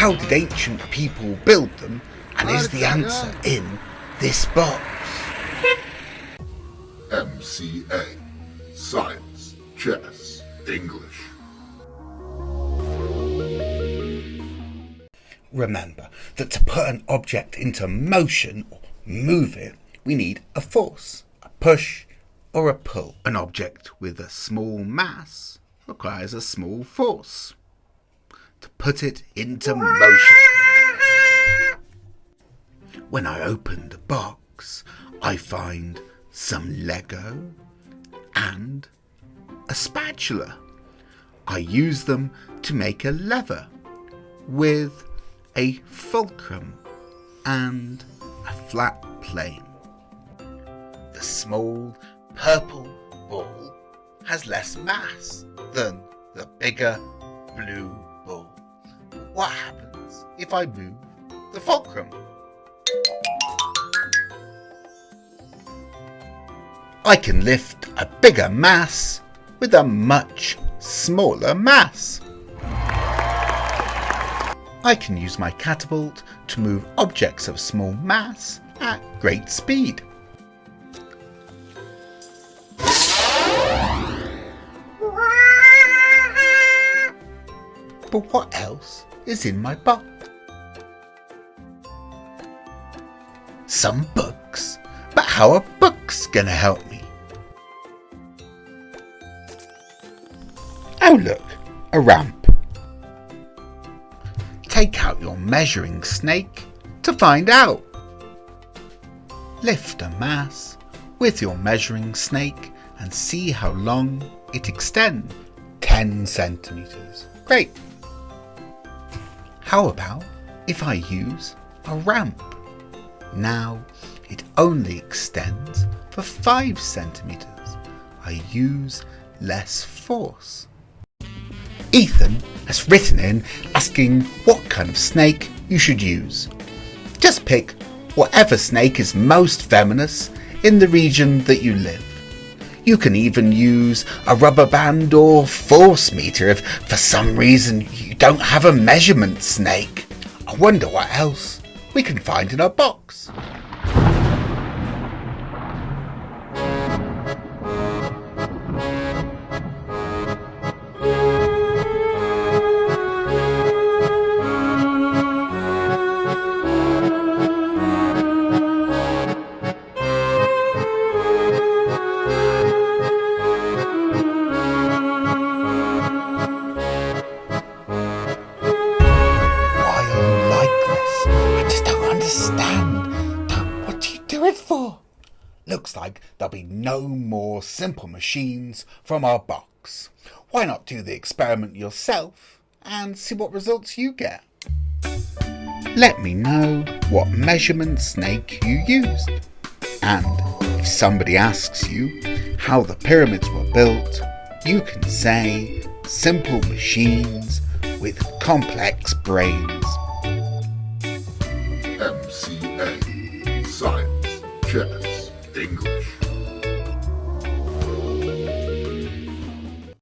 How did ancient people build them? And is the answer in this box? MCA. Science, Chess, English. Remember that to put an object into motion or move it, we need a force, a push or a pull. An object with a small mass requires a small force to put it into motion. When I open the box, I find some Lego and a spatula. I use them to make a lever with a fulcrum and a flat plane. The small purple ball has less mass than the bigger blue ball. What happens if I move the fulcrum? I can lift a bigger mass with a much smaller mass. I can use my catapult to move objects of small mass at great speed. But what else is in my box? Some books. But how are books gonna help me? Oh look, a ramp. Take out your measuring snake to find out. Lift a mass with your measuring snake and see how long it extends. 10 centimeters. Great. How about if I use a ramp? Now it only extends for 5 centimeters. I use less force. Ethan has written in asking what kind of snake you should use. Just pick whatever snake is most venomous in the region that you live. You can even use a rubber band or force meter if for some reason you don't have a measurement snake. I wonder what else we can find in our box. Looks like there'll be no more simple machines from our box. Why not do the experiment yourself and see what results you get? Let me know what measurement snake you used. And if somebody asks you how the pyramids were built, you can say simple machines with complex brains. MCA. Science, Chess,